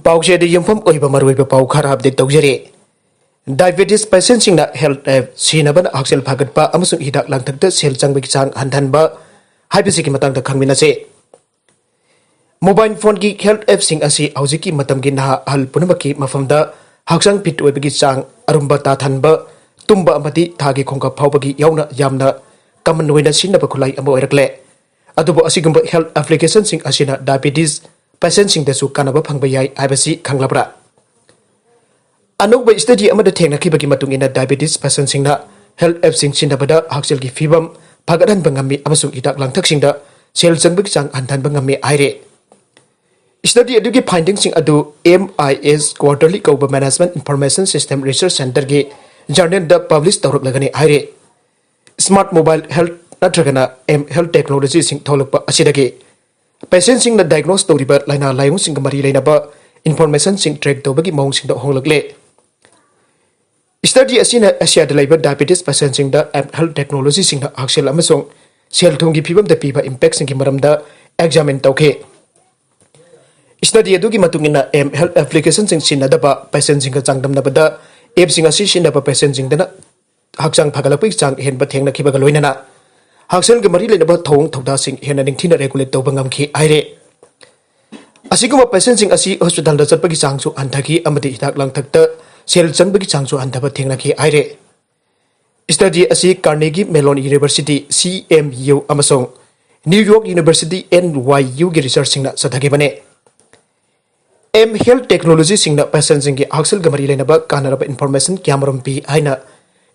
पाउचे युफम मरुब पाउ खरा अपडेट तौजरे डायबिटीज पेशेंट हेल्थ एप सिनबन हक्सेल फागटपा हिदाक लांथक सेल चंबगी चांग हंधनबा हाइबसिकी मतंग खंगमिनसे मोबाइल फोन की हेल्थ एप सिंग असी हौजिकी मतमगी नहा हल पुनमकी मफमदा हक्संग फिट ओइबगी चांग अरुंबा ताथनबा तुम्बा अमदी थागी खोंका फावबगी यावना यामना कमन ओइना सिनबा खुलाई अमा ओइरकले अदुबो असिगुंबा हेल्थ एप्लीकेशन सिंग असिना डायबिटीज पेशेंट सिंग दसु कानबा फंगबा याई हाइबसी खंगलबरा अनोब स्टडी अमदा थेंगनखिबगी मतुंगिना डायबिटीज पेशेंट सिंगना हेल्थ एप सिंग सिनबदा हक्सेलगी फिबम फगदहनबा ngami amasung idak langthak singda sel changbagi chang hantanba ngami aire study eduki findings sing adu MIS quarterly cover management information system research center ge journal da publish tawrak lagani aire smart mobile health natragana health technology sing tholokpa asidagi patient sing na diagnose tawriba laina layung sing mari lainaba information sing track tawbagi maung sing da honglakle study asina asia da laiba diabetes patient sing da health technology sing da aksel amasung sel thongi phibam da piba impact sing ki maram da examine tawke study adugi matungina health application sing sinadaba patient sing ka changdam nabada app sing asi sinaba patient sing dana hakchang phagalapui chang henba thengna khibaga loinana haksel ga mari leinaba thong thoda sing hena ningthina regulate tawba ngamki aire asiguma patient sing asi hospital da chapagi chang chu anthaki amadi hidak langthak ta sel chanbagi chang chu anthaba thengna ki aire study asi Carnegie Mellon University CMU amasong New York University NYU gi research sing na sathagi bane health technology singna patient sing ki aksel gamari leinaba kanaraba information kyamaram pi aina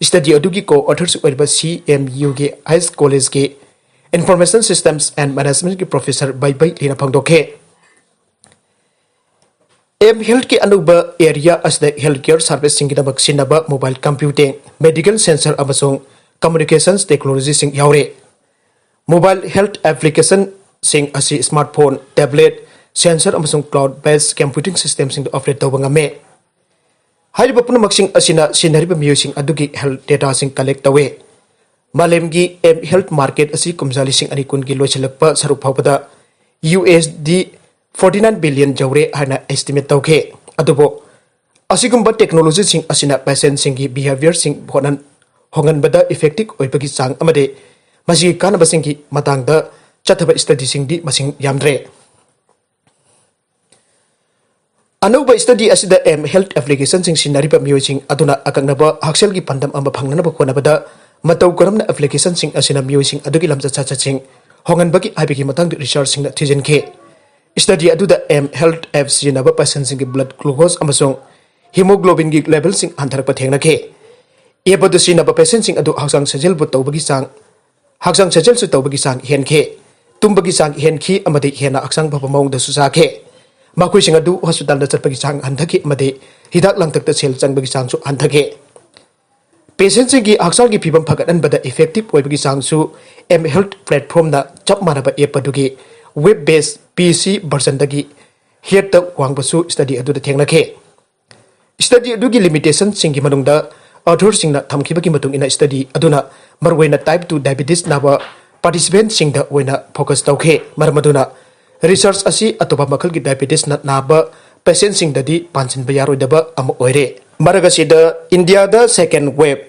study adugi co authors oiba CMU ge Ice College ge information systems and management ki professor bai lina phangdokhe health ki anuba area as the healthcare service sing ki dabak sinaba mobile computing medical sensor amasong communications technology sing yaure mobile health application sing asi smartphone tablet sensor amasung cloud based computing system sing operate tawba ngame haiba punamak sing asina sinariba musing adugi health data sing collect tawe malemgi health market asi kumjali sing ani kun gi loisilakpa saru phawbada USD 49 billion jawre hana estimate tawke adubo asigumba technology sing asina patient sing gi behavior sing hongan bada effective oibagi sang amade masi kanaba sing gi matangda chathaba study sing di masing yamdre Anuba study asida health application sing sinariba miyosing aduna akagnaba haksel gi pandam amba phangnaba konabada matau karamna application sing asina miyosing adugi lamja chacha sing hongan bagi abigi matang research sing na thijen ke study aduda health apps sinaba patient sing blood glucose amasong hemoglobin gi level sing antharpa thengna ke ebadu sinaba patient sing adu haksang sajel bu tawbagi sang haksang sajel su tawbagi sang hen ke tumbagi sang hen khi amadi hena aksang baba maung da su sa ke makoi sing adu hospital da chapagi chang anthaki made hidak langtak ta sel changbagi chang su anthake patient sing gi aksal gi phibam phagat an bada effective oibagi chang su health platform na chap manaba app adugi web based PC version dagi head ta wangbasu study adu da thengnake study adugi limitation sing gi manungda author sing na thamkhibagi matung ina study aduna marwaina type 2 diabetes naba participant sing da oina focus tawke marmaduna research asi atoba makal gi diabetes na naba patient sing dadi panchin bayaroi daba am oire maragasi da India da second wave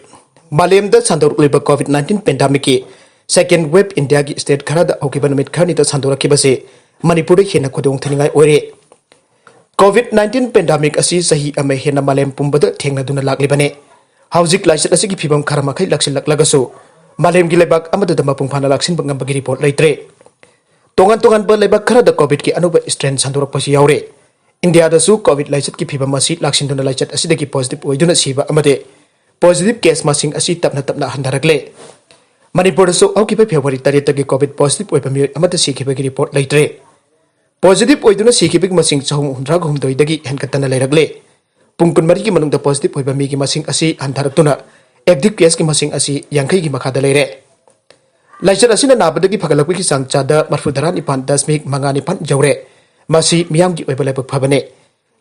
malem da sandor uliba COVID-19 pandemic ki second wave India gi state khara da hokiban mit khani da sandora ki base Manipur da hena khodong thaningai oire COVID-19 pandemic asi sahi ame hena malem pumbada thengna duna lakli bane haujik laisat asi gi phibam kharama khai laksil laklagaso malem gi lebak amada da mapung phana laksin bangam bagi report laitre tongan lebak khara da covid ki anuba strain sandorak pasi yaure India da su covid laichat ki phibam asi laksin duna laichat asi da ki positive oiduna siba amade positive case masing asi tapna handarakle Manipur da su auki pa February 3 ta ki covid positive oiba mi amada sikhiba ki report laitre positive oiduna sikhibig masing chahum hundra gum doi dagi henkatana lairakle pungkun mari ki manung da positive oiba mi ki masing asi handaratuna active case ki masing asi yankai ki makada leire Laichat asina nabadagi phagalakwi ki sangchada marfudaran ipan dasmik mangani pan jawre masi miyam gi oibale phabane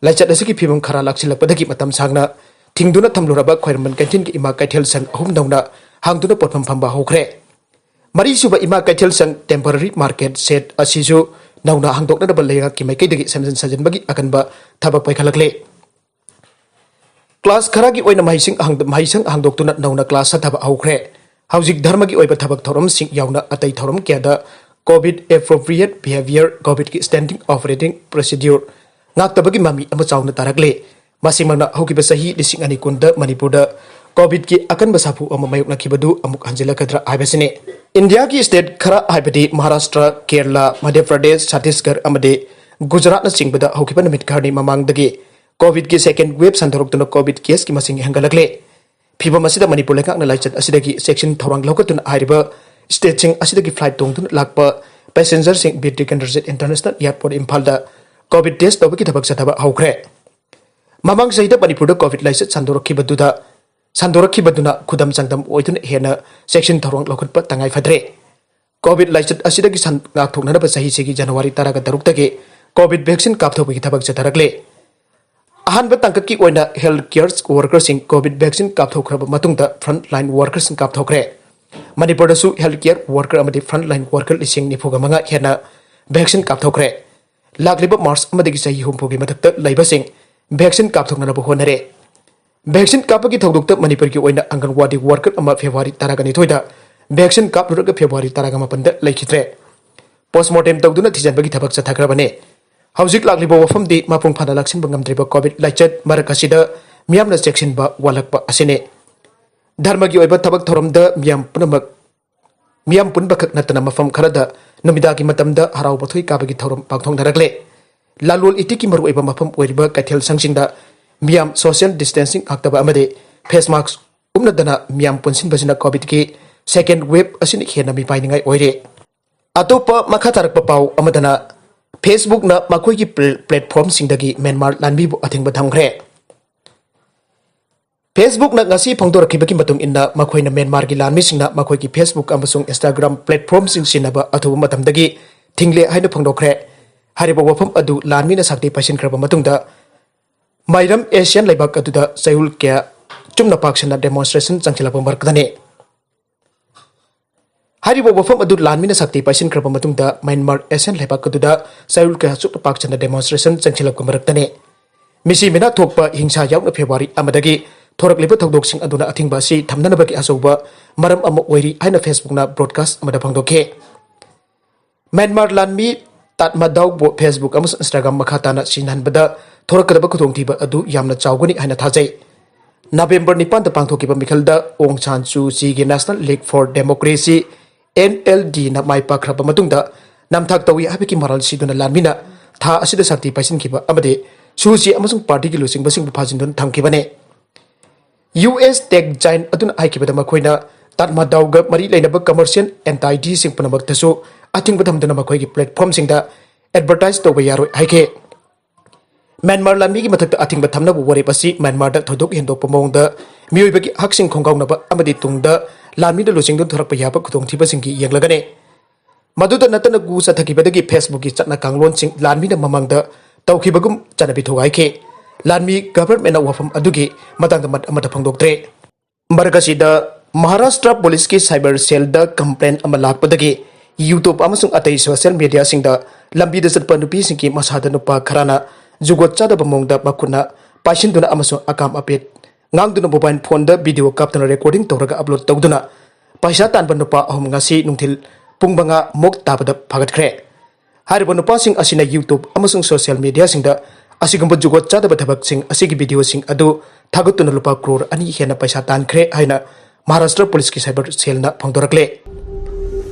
laichat asiki phibam khara laksilakpadagi matam sangna thingduna thamluraba khoirman kantin ki ima kaithel sang ahum dauna hangduna potpham phamba hokre mari suba ima kaithel sang temporary market set asiju नौना हांदोक्नदब लेगाकी माइकैदगी सेमजन सजनबगी अकनबा थबक पाइखलकले class खरागी ओइना माहिसंग हांदोक्तुना नौना class सथब हौख्रे हौजिक धर्मगी ओइबा थबक थौरमसिंग यावना अतै थौरम क्यादा Covid appropriate behaviour Covid की standing operating procedure नाक्तबगी मामी अमा चावना तारकले मासिमंगना हौकिबा सही लिसिंग अनि कुंद मणिपुर कोविड की अकनबा साफु अमा मायोकनाखिबदु अमुक हंजिलकद्रा हाइबसिने इंडिया की स्टेट खरा हाइबदी महाराष्ट्र केरला मध्य प्रदेश छत्तीसगढ़ अमदे गुजरात चिंगबदा हौकिबा नमित खरनी ममांगदगी कोविड की सेकेंड वेव संदोरक्तुना कोविड केस की मसिंग हेंगलकले फिबम असिदा Manipur लेखाकना लाइचत असिदगी section थौरांग लौकतुना हाइरिबा स्टेटसिंग असिदगी flight तोंगतुना Lakpa passenger सिंग बिट्री कंडरजेट इंटरनेशनल एयरपोर्ट इम्फालदा कोविड टेस्ट तौबकी थबक सथबा हौख्रे ममांग सहित मणिपुर कोविड लाइचत संदोरखिबदुना खुदम चंगदम ओइदुना हेना सेक्शन थौरांग लौकतपा तंगाई फद्रे कोविड लाइचत असिदगी संगाथोकनबा सही जनवरी 13 तगे कोविड वैक्सीन कापथोबकी थबक चथरकले अहानब तंककी ओइना health care workers Covid vaccine कापथोखरब मतुंगदा फ्रंट लाइन वर्कर्स कापथोखरे मणिपुरदसु हेल्थ केयर वर्कर अमदि फ्रंट लाइन वर्कर 95 हेना वैक्सीन कापथोखरे लाक्लिबा मार्च अमदगी सही हुमफुगी मथक्ता लैबसिंग वैक्सीन कापथोखनब होनरे वैक्सीन कापकी थौदुक्ता मणिपुर की ओइना अंगनवाड़ी वर्कर अमा फेब्रुआरी 13 वैक्सीन कापनुरग फेब्रुआरी 15 लैखिद्रे पोस्टमार्टम तौदुना थिजनबगी थबक चथखरबने हौजिक लाक्लिबा वफमदी मपुंग फाना लाक्सिनबा ngamdriba कोविड लाइचत मरकसिदा मियामना चेक्सिनबा वालकपा असिने धर्मगी ओइबा थबक थौरमदा मियाम पुनबखक नतना मफम खरदा नुमिदागी मतमदा हराव बथोई काबगी थौरम पाखथोंगनरगले लालोल इतिकी मरु ओइबा मफम ओइरिबा कैथेल संगसिंगदा मियाम सोशल डिस्टेंसिंग आक्तबा अमदे फेस मास्क उमनदना मियाम पुनसिनबसिना कोविड की सेकेंड वेव असिनि हेना मिपाइनिंगाई ओइरे अतोपा मखा तारकपा पाउ अमदना फेसबुक ना मखोई की प्लेटफॉर्म सिंगदगी म्यांमार लानबीबु अथिंगबा थमखरे फेसबुक ना ngasi phangdorखिबकी मतुंग इन्ना मखोइना म्यांमार की लानमी सिंगना मखोई की फेसबुक अमसुंग इंस्टाग्राम प्लेटफॉर्म सिंग सिनबा अथुबा मतमदगी थिंगले हाइना फंगदोखरे हारिबा वफम अदु लानमीना साक्ति पाइसिनखरबा मतुंगदा माइरम एशियन लेबाक अदुदा सयुल क्या चुमना पाक्सना डेमोन्स्ट्रेशन चंगचिलाबा मरकदने हारिबो वफम अदु लानमीना शक्ति पाइसिनखरबा मतुंगदा म्यांमार एशियन लेबाक अदुदा सयुल क्या चुमना पाक्सना डेमोन्स्ट्रेशन चंगचिलाबा मरकदने मिसी मिना थोकपा हिंसा यावना फेब्रुआरी अमदगी थोरकलिबा थौदोकसिंग अदुना अथिंगबा सि थमननबगी असौबा मरम अमा ओइरी हाइना फेसबुक ना ब्रॉडकास्ट अमदा फंगदोखे म्यांमार लानमी तातमादाउ फेसबुक अमस इंस्टाग्राम मखाताना सिनहनबदा थोरकदबा खुदोंथीबा अदु यामना चावगनी हाइना थाजै नवेंबर 9 पांथोकिबा मिखलदा ओंग सान सू ची national league for democracy NLD ना माइ पाखरबा मतुंगदा नामथाक तौई हाबिकी मरल सिदुना लानमीना था असिदा शक्ति पाइसिनखिबा अमदे सूची अमसुंग पार्टी की लुसिंगबसिंग फाजिनदुन थमखिबने US टेक जाइन अदुना हाइकिबदा मखोइना तातमादाउगा मरी लेनबा कमर्शियल एंटाइटी सिंग पुनमक्तसु अथिंगबा थमदना मखोइगी प्लेटफॉर्म सिंगदा एडवर्टाइज तौबा यारोय हाइके म्यांमार लानमी की मथक्ता अथिंगबा थमनबु वरेपसि म्यांमारदा थोदोक हेंदोकपा मौंगदा मियोइबगी हकसिंग खोंगाउनबा अमदि तुंगदा लानमीदा लुसिंगदुन थोरकपा याबा खुदोंथिबसिंगी येंगलगने मदुदा नतन गु चथकिबदगी फेसबुक की चटना कांगलोनसिंग लानमीदा ममांगदा तौखिबगुम चनबि थोगाइखे लानमी गवर्नमेंट वफम अदुगी मतंग मत अमदा फंगदोक्त्रे मरगसिदा महाराष्ट्र पुलिस की साइबर सेल द कंप्लेन अमा लाकपदगी यूट्यूब अमसुंग अतै social media सिंगदा लंबीदा चटपा नुपी सिंगी मसादा नुपा खराना जुगोत चादबा मोंगदा मखुना पाइसिनदुना अमसुंग Akka Apet ngang mobile phone da video captana recording tawraga upload tawduna paisa tanba nupa ahum ngasi nungthil pungbanga mok tabada phagatkhre haribo nupa sing asina YouTube amasung social media singda asigumba jugot chadaba thabak sing asigi video sing adu thagutuna lupa crore ani hena paisa tankhre haina Maharashtra police ki cyber cell na phangdorakle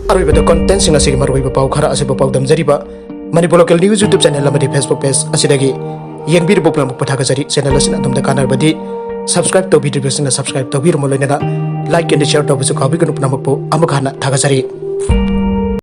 aroi bada content sing asigi maroi ba pau khara asiba pau damjariba Manipur local news YouTube channel amadi Facebook page asidagi yengbir boplam pathaga jari channel asina adumda kanar badi subscribe to video subscribe to video like and share to kabi ganu panamakpo amakana thagajari